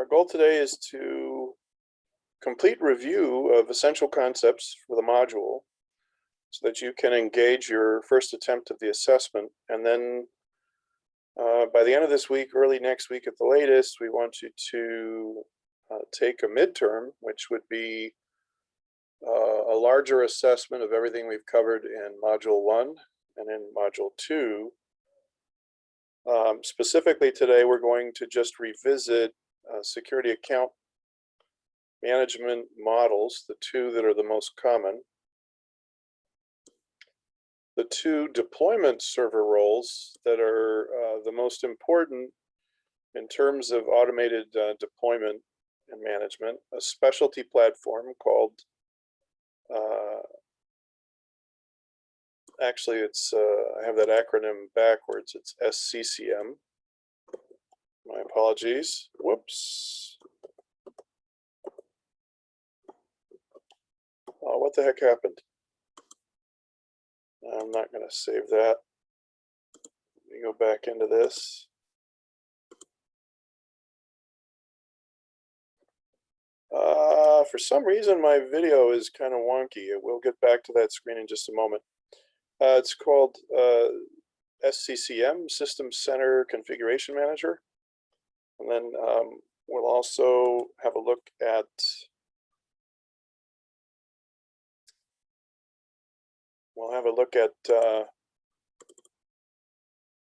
Our goal today is to complete review of essential concepts for the module so that you can engage your first attempt of the assessment. And then by the end of this week, early next week at the latest, we want you to take a midterm, which would be a larger assessment of everything we've covered in Module 1 and in Module 2. Specifically today, we're going to just revisit security account management models, the two that are the most common. The two deployment server roles that are the most important in terms of automated deployment and management, a specialty platform called, actually it's, I have that acronym backwards, it's SCCM. My apologies, whoops. Oh, what the heck happened? I'm not going to save that. Let me go back into this. For some reason, my video is kind of wonky. We'll get back to that screen in just a moment. It's called SCCM, System Center Configuration Manager. And then we'll also have a look at I'm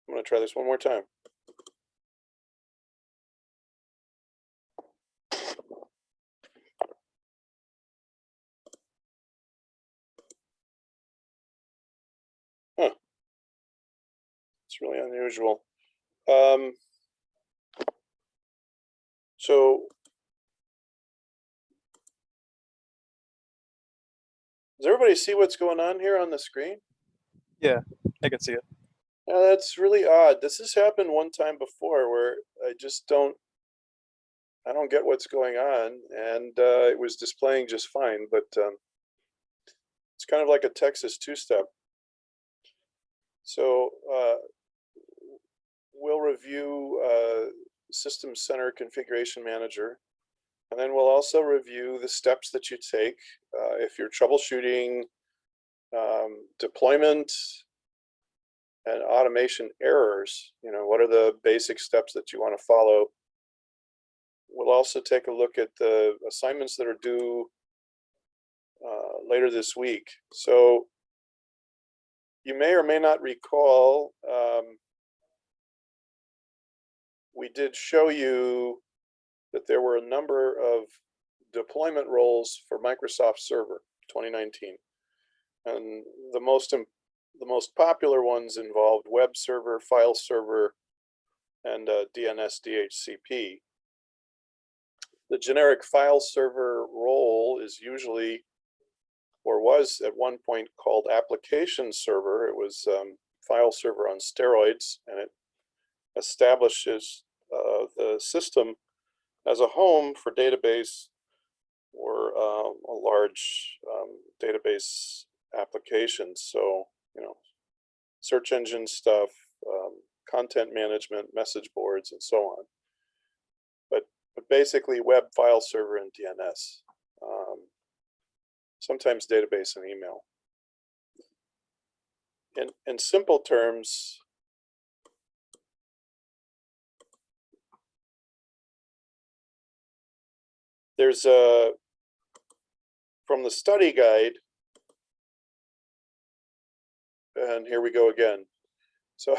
going to try this one more time. Huh. It's really unusual. So does everybody see what's going on here on the screen? Yeah, I can see it. That's really odd. This has happened one time before where I don't get what's going on, and it was displaying just fine, but it's kind of like a Texas two-step. So we'll review System Center Configuration Manager, and then we'll also review the steps that you take if you're troubleshooting deployment and automation errors. You know, what are the basic steps that you want to follow? We'll also take a look at the assignments that are due later this week. So you may or may not recall, we did show you that there were a number of deployment roles for Microsoft Server 2019. And the most popular ones involved web server, file server, and DNS DHCP. The generic file server role is usually, or was at one point, called application server. It was file server on steroids, and it establishes the system as a home for database or a large database applications. So, you know, search engine stuff, content management, message boards, and so on. But basically web, file server, and DNS. Sometimes database and email. In simple terms, there's from the study guide, and here we go again. So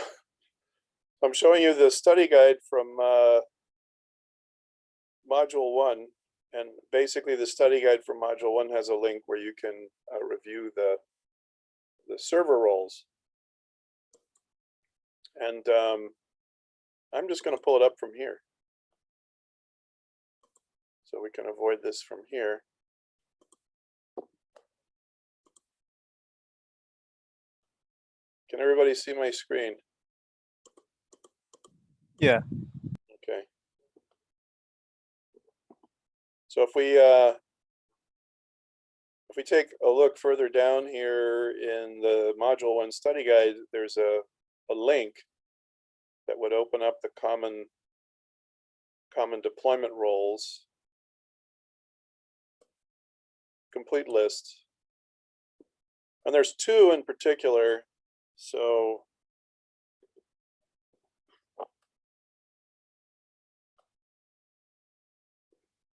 I'm showing you the study guide from Module 1, and basically the study guide from Module 1 has a link where you can review the server roles. And I'm just going to pull it up from here, so we can avoid this from here. Can everybody see my screen? Yeah. Okay. So if we take a look further down here in the Module 1 study guide, there's a link that would open up the common common deployment roles, complete list. And there's two in particular. So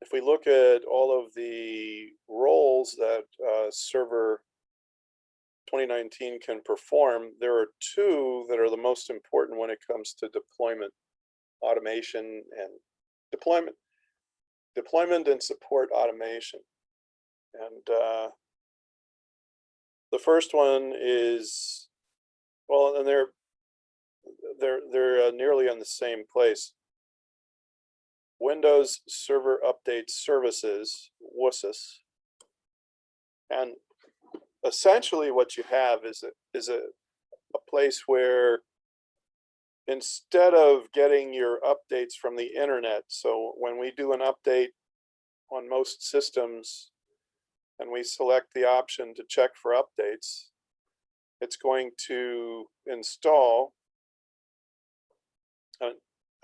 if we look at all of the roles that Server 2019 can perform, there are two that are the most important when it comes to deployment, automation, and deployment and support automation. And the first one is, well, and they're nearly in the same place. Windows Server Update Services, WSUS, and essentially what you have is a place where instead of getting your updates from the internet, so when we do an update on most systems and we select the option to check for updates, it's going to install.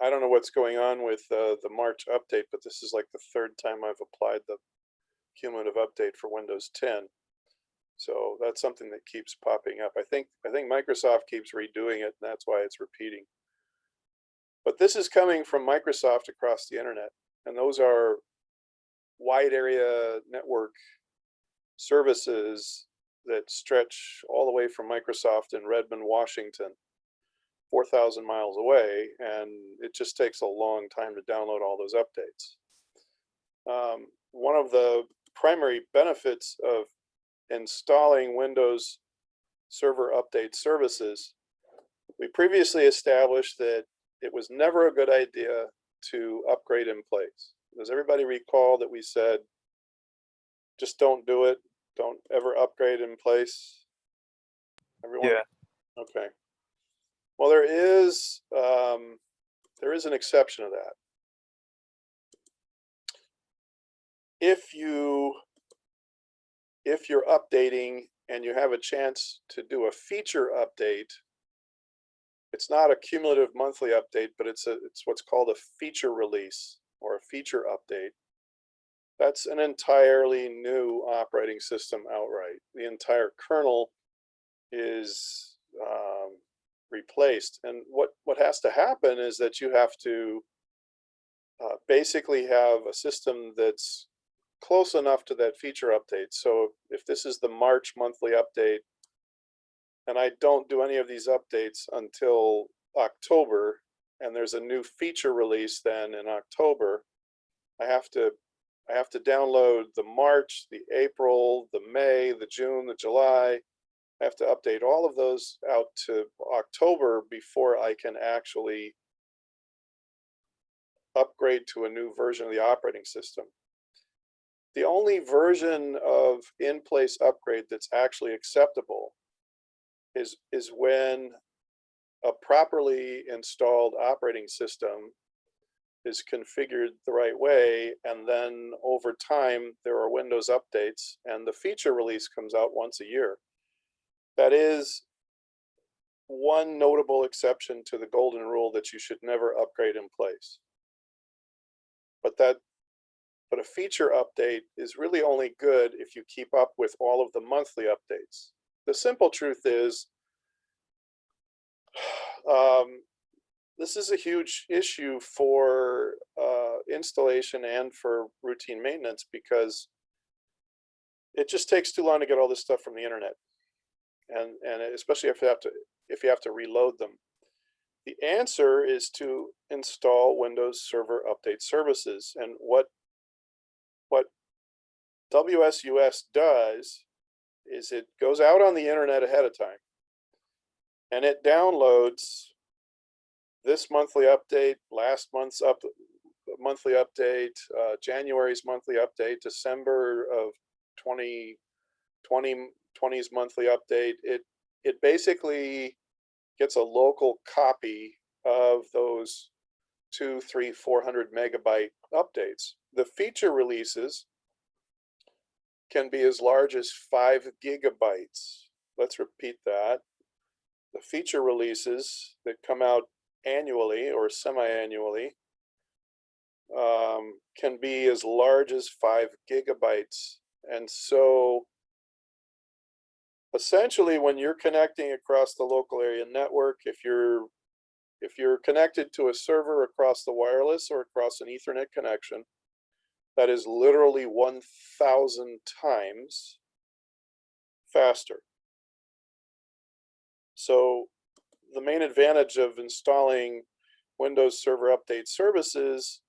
I don't know what's going on with the March update, but this is like the third time I've applied the cumulative update for Windows 10. So that's something that keeps popping up. I think Microsoft keeps redoing it, and that's why it's repeating. But this is coming from Microsoft across the internet, and those are wide area network services that stretch all the way from Microsoft in Redmond, Washington, 4,000 miles away, and it just takes a long time to download all those updates. One of the primary benefits of installing Windows Server Update Services, we previously established that it was never a good idea to upgrade in place. Does everybody recall that we said, just don't do it, don't ever upgrade in place? Everyone? Yeah. Okay. Well, there is an exception to that. If you're updating and you have a chance to do a feature update, it's not a cumulative monthly update, but it's what's called a feature release or a feature update. That's an entirely new operating system outright. The entire kernel is replaced, and what has to happen is that you have to basically have a system that's close enough to that feature update. So if this is the March monthly update, and I don't do any of these updates until October, and there's a new feature release then in October, I have to download the March, the April, the May, the June, the July. I have to update all of those out to October before I can actually upgrade to a new version of the operating system. The only version of in-place upgrade that's actually acceptable is when a properly installed operating system is configured the right way, and then over time there are Windows updates and the feature release comes out once a year. That is one notable exception to the golden rule that you should never upgrade in place. But a feature update is really only good if you keep up with all of the monthly updates. The simple truth is, this is a huge issue for installation and for routine maintenance, because it just takes too long to get all this stuff from the internet, and especially if you have to reload them. The answer is to install Windows Server Update Services, and what WSUS does is it goes out on the internet ahead of time, and it downloads this monthly update, last month's monthly update, January's monthly update, December of 2020's monthly update. It basically gets a local copy of those 200, 300, 400 megabyte updates. The feature releases can be as large as 5 gigabytes. Let's repeat that. The feature releases that come out annually or semi-annually can be as large as 5 gigabytes. And so essentially when you're connecting across the local area network, if you're connected to a server across the wireless or across an Ethernet connection, that is literally 1,000 times faster. So the main advantage of installing Windows Server Update Services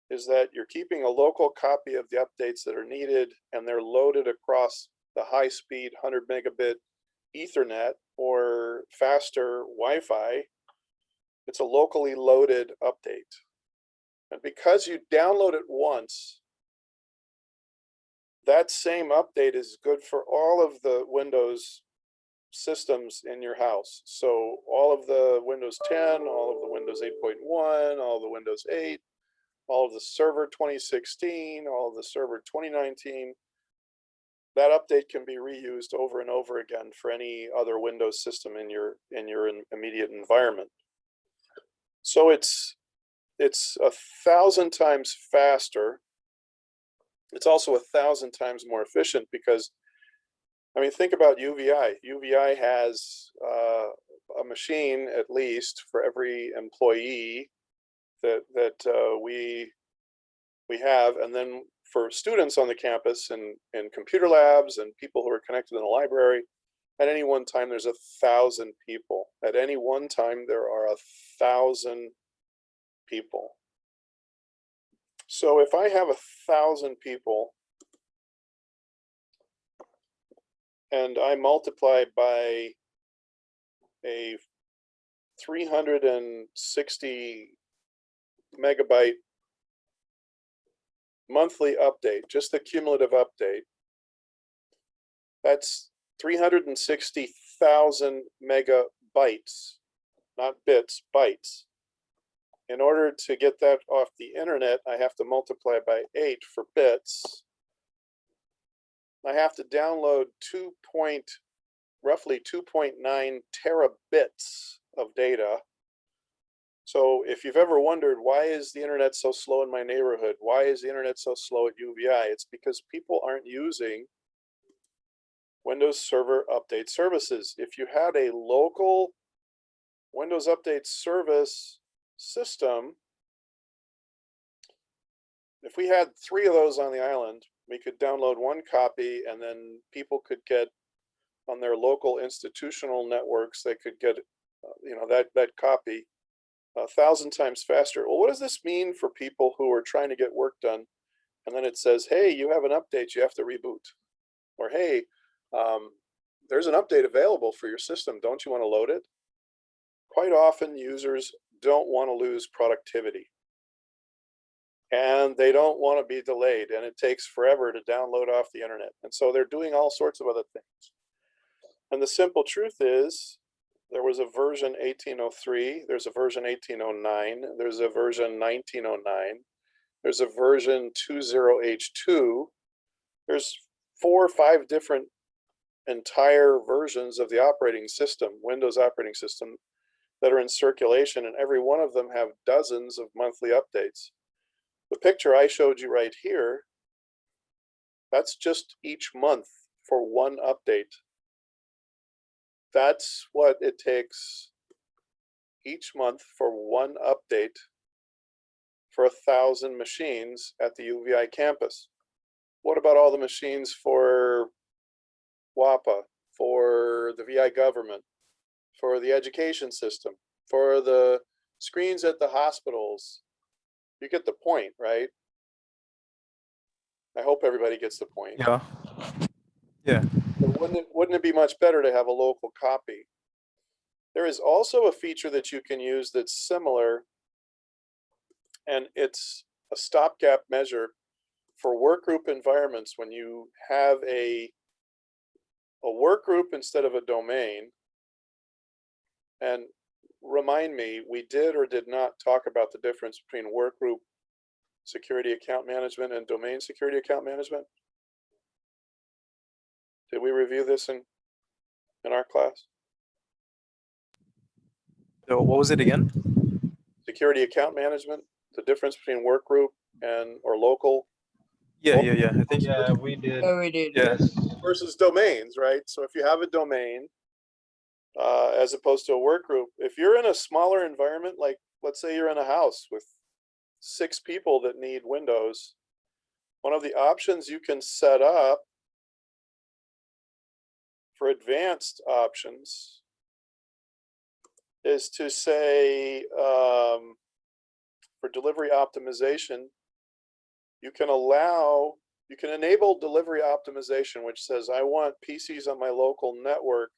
is that you're keeping a local copy of the updates that are needed, and they're loaded across the high-speed 100 megabit Ethernet or faster Wi-Fi. It's a locally loaded update. And because you download it once, that same update is good for all of the Windows systems in your house. So all of the Windows 10, all of the Windows 8.1, all of the Windows 8, all of the Server 2016, all of the Server 2019, that update can be reused over and over again for any other Windows system in your immediate environment. So it's 1,000 times faster. It's also 1,000 times more efficient because, I mean, think about UVI. UVI has a machine at least for every employee that we have, and then for students on the campus and computer labs and people who are connected in the library, at any one time there's 1,000 people. At any one time there are 1,000 people. So if I have 1,000 people and I multiply by a 360 megabyte monthly update, just the cumulative update, that's 360,000 megabytes, not bits, bytes. In order to get that off the internet, I have to multiply by 8 for bits. I have to download roughly 2.9 terabits of data. So if you've ever wondered, why is the internet so slow in my neighborhood? Why is the internet so slow at UVI? It's because people aren't using Windows Server Update Services. If you had a local Windows Update Service system, if we had 3 of those on the island, we could download 1 copy, and then people could get on their local institutional networks, they could get that copy 1,000 times faster. Well, what does this mean for people who are trying to get work done? And then it says, hey, you have an update, you have to reboot. Or hey, there's an update available for your system, don't you want to load it? Quite often users don't want to lose productivity, and they don't want to be delayed, and it takes forever to download off the internet. And so they're doing all sorts of other things. And the simple truth is, there was a version 1803, there's a version 1809, there's a version 1909, there's a version 20H2, there's 4 or 5 different entire versions of the operating system, Windows operating system, that are in circulation, and every one of them have dozens of monthly updates. The picture I showed you right here, that's just each month for 1 update. That's what it takes each month for 1 update for 1,000 machines at the UVI campus. What about all the machines for WAPA, for the VI government, for the education system, for the screens at the hospitals? You get the point, right? I hope everybody gets the point. Yeah. Yeah. But wouldn't it be much better to have a local copy? There is also a feature that you can use that's similar, and it's a stopgap measure for workgroup environments. When you have a work group instead of a domain, and remind me, we did or did not talk about the difference between workgroup security account management and domain security account management? Did we review this in our class? So what was it again? Security account management the difference between work group and or local Yeah. I think. Yeah, we did. Oh, we did. Yeah. Yes. versus domains, right? So if you have a domain, as opposed to a work group, if you're in a smaller environment, like let's say you're in a house with 6 people that need Windows, one of the options you can set up for advanced options is to say, for delivery optimization, you can enable delivery optimization, which says, I want PCs on my local network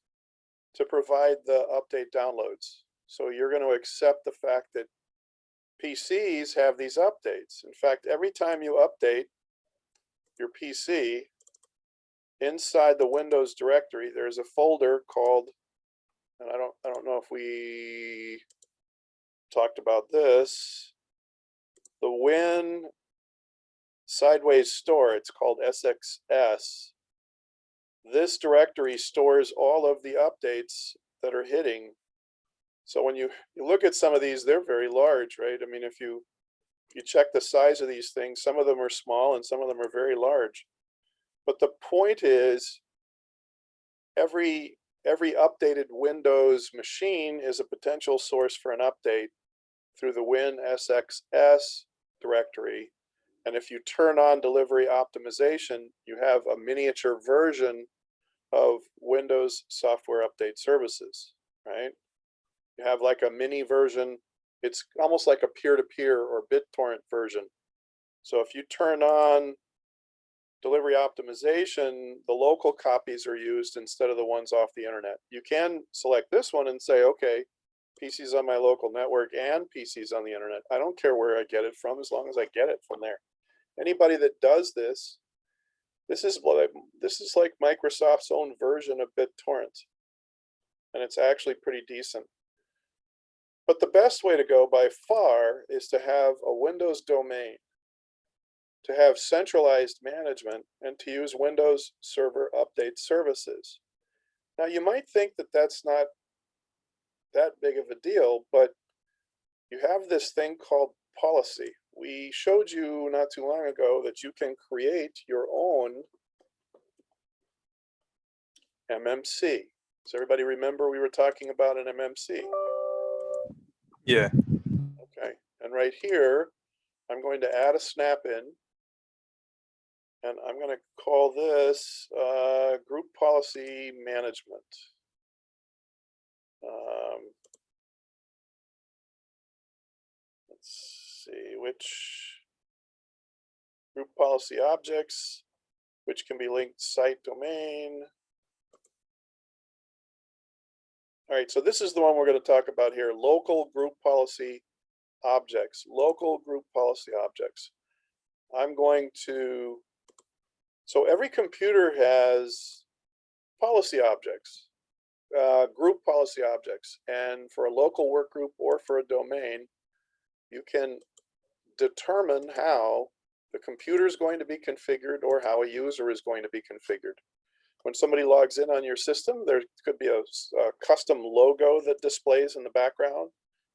to provide the update downloads. So you're going to accept the fact that PCs have these updates. In fact, every time you update your PC, inside the Windows directory, there's a folder called, and I don't know if we talked about this, the Win Sideways Store. It's called SXS. This directory stores all of the updates that are hitting. So when you look at some of these, they're very large, right? I mean, if you check the size of these things, some of them are small and some of them are very large. But the point is, every updated Windows machine is a potential source for an update through the Win SXS directory. And if you turn on delivery optimization, you have a miniature version of Windows software update services, right? You have like a mini version. It's almost like a peer-to-peer or BitTorrent version. So if you turn on delivery optimization, the local copies are used instead of the ones off the internet. You can select this one and say, okay, PCs on my local network and PCs on the internet. I don't care where I get it from, as long as I get it from there. Anybody that does this, this is like Microsoft's own version of BitTorrent, and it's actually pretty decent. But the best way to go by far is to have a Windows domain, to have centralized management, and to use Windows Server Update Services. Now, you might think that that's not that big of a deal, but you have this thing called policy. We showed you not too long ago that you can create your own MMC. Does everybody remember we were talking about an MMC? Yeah. Okay, and right here, I'm going to add a snap-in, and I'm going to call this Group Policy Management. Let's see, which group policy objects, which can be linked site domain. All right, so this is the one we're going to talk about here, local group policy objects, local group policy objects. I'm going to, so every computer has policy objects, group policy objects, and for a local work group or for a domain, you can determine how the computer is going to be configured or how a user is going to be configured. When somebody logs in on your system, there could be a custom logo that displays in the background,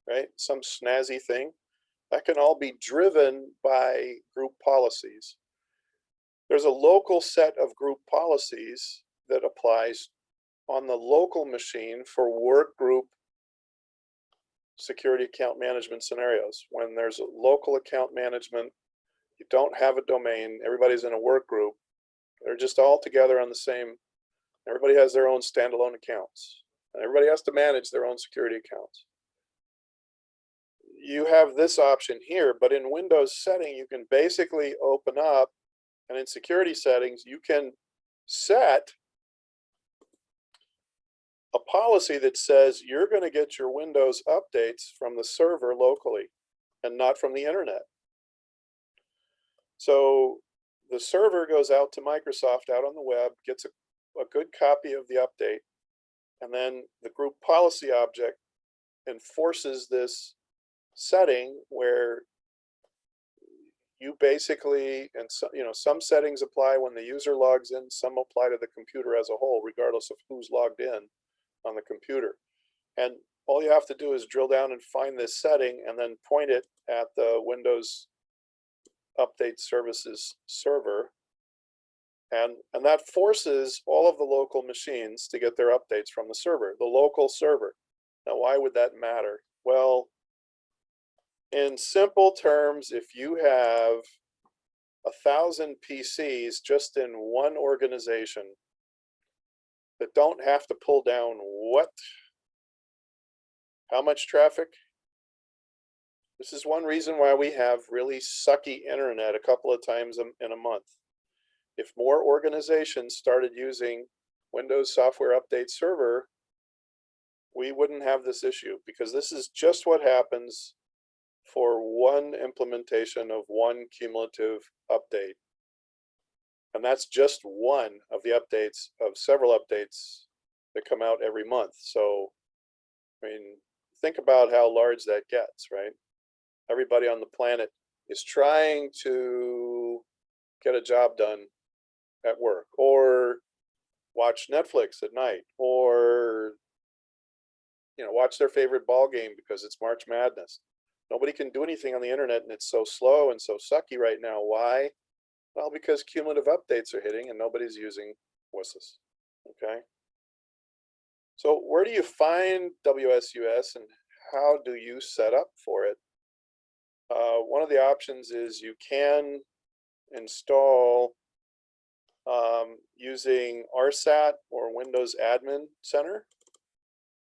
right? Some snazzy thing. That can all be driven by group policies. There's a local set of group policies that applies on the local machine for work group security account management scenarios. When there's a local account management, you don't have a domain, everybody's in a work group, they're just all together on the same, everybody has their own standalone accounts, and everybody has to manage their own security accounts. You have this option here, but in Windows setting, you can basically open up, and in security settings, you can set a policy that says you're going to get your Windows updates from the server locally and not from the internet. So the server goes out to Microsoft out on the web, gets a good copy of the update, and then the group policy object enforces this setting where you basically, and so, some settings apply when the user logs in, some apply to the computer as a whole, regardless of who's logged in on the computer. And all you have to do is drill down and find this setting and then point it at the Windows Update Services server. And that forces all of the local machines to get their updates from the server, the local server. Now, why would that matter? Well, in simple terms, if you have 1,000 PCs just in one organization that don't have to pull down what? How much traffic? This is one reason why we have really sucky internet a couple of times in a month. If more organizations started using Windows Software Update Server, we wouldn't have this issue, because this is just what happens for one implementation of one cumulative update. And that's just one of the updates of several updates that come out every month. So, I mean, think about how large that gets, right? Everybody on the planet is trying to get a job done at work, or watch Netflix at night, or watch their favorite ball game because it's March Madness. Nobody can do anything on the internet, and it's so slow and so sucky right now. Why? Well, because cumulative updates are hitting and nobody's using WSUS. Okay. So where do you find WSUS and how do you set up for it? One of the options is you can install using RSAT or Windows Admin Center.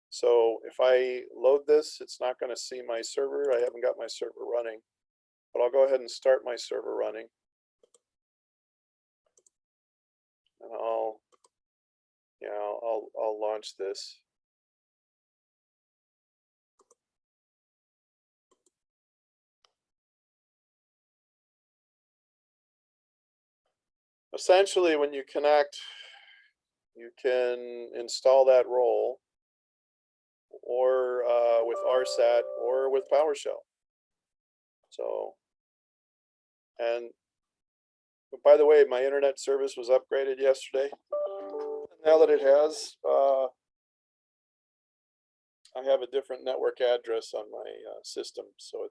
So if I load this, it's not going to see my server. I haven't got my server running, but I'll go ahead and start my server running. And I'll launch this. Essentially, when you connect, you can install that role, or with RSAT or with PowerShell. So, and by the way, my internet service was upgraded yesterday. Now that it has, I have a different network address on my system, so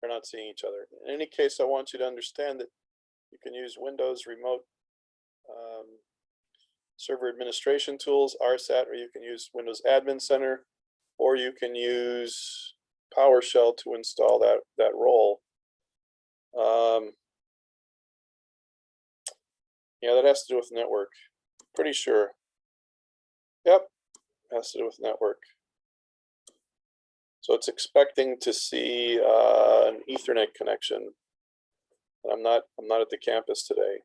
we're not seeing each other. In any case, I want you to understand that you can use Windows Remote Server Administration Tools, RSAT, or you can use Windows Admin Center, or you can use PowerShell to install that role. Yeah, that has to do with network. Pretty sure. Yep, has to do with network. So it's expecting to see an Ethernet connection. And I'm not at the campus today.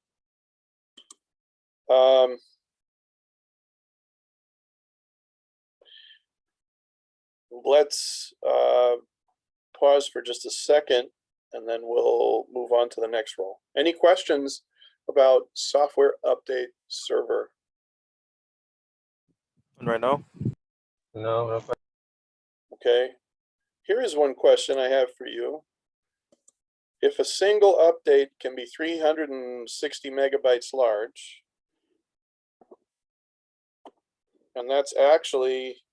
Let's pause for just a second, and then we'll move on to the next role. Any questions about Software Update Server? Right now? No. Okay. Here is one question I have for you. If a single update can be 360 megabytes large, and that's actually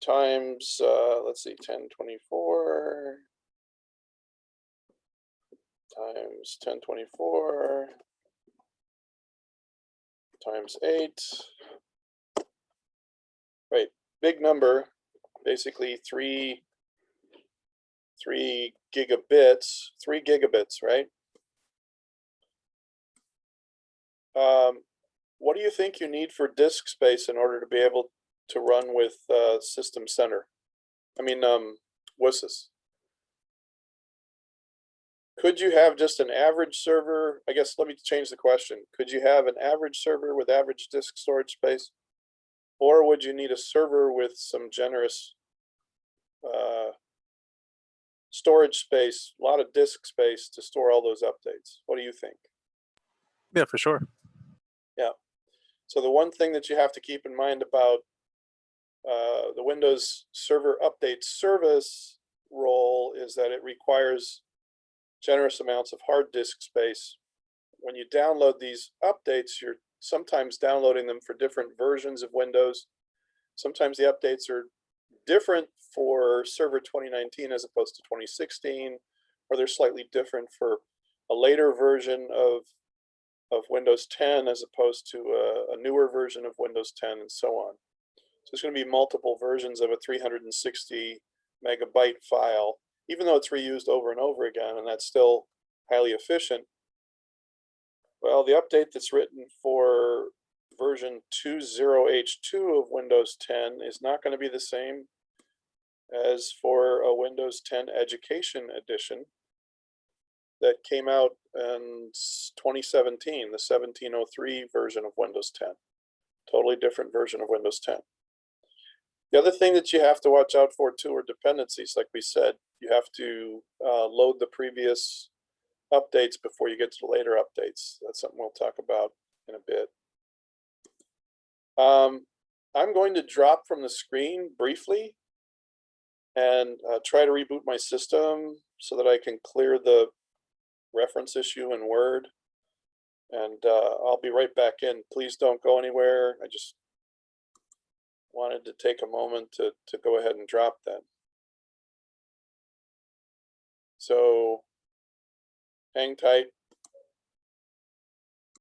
times, let's see, 1024 times 1024 times 8. Right, big number, basically 3 gigabits, 3 gigabits, right? What do you think you need for disk space in order to be able to run with System Center? I mean, WSUS. Could you have just an average server? I guess let me change the question. Could you have an average server with average disk storage space? Or would you need a server with some generous storage space, a lot of disk space to store all those updates? What do you think? Yeah, for sure. Yeah. So the one thing that you have to keep in mind about the Windows Server Update Service role is that it requires generous amounts of hard disk space. When you download these updates, you're sometimes downloading them for different versions of Windows. sometimes the updates are different for Server 2019 as opposed to 2016, or they're slightly different for a later version of Windows 10 as opposed to a newer version of Windows 10, and so on. So there's going to be multiple versions of a 360 megabyte file, even though it's reused over and over again, and that's still highly efficient. Well, the update that's written for version 20H2 of Windows 10 is not going to be the same as for a Windows 10 Education Edition that came out in 2017, the 1703 version of Windows 10. Totally different version of Windows 10. The other thing that you have to watch out for too are dependencies. Like we said, you have to load the previous updates before you get to the later updates. That's something we'll talk about in a bit. I'm going to drop from the screen briefly and try to reboot my system so that I can clear the reference issue in Word. And I'll be right back in. Please don't go anywhere. I just wanted to take a moment to go ahead and drop that. So hang tight.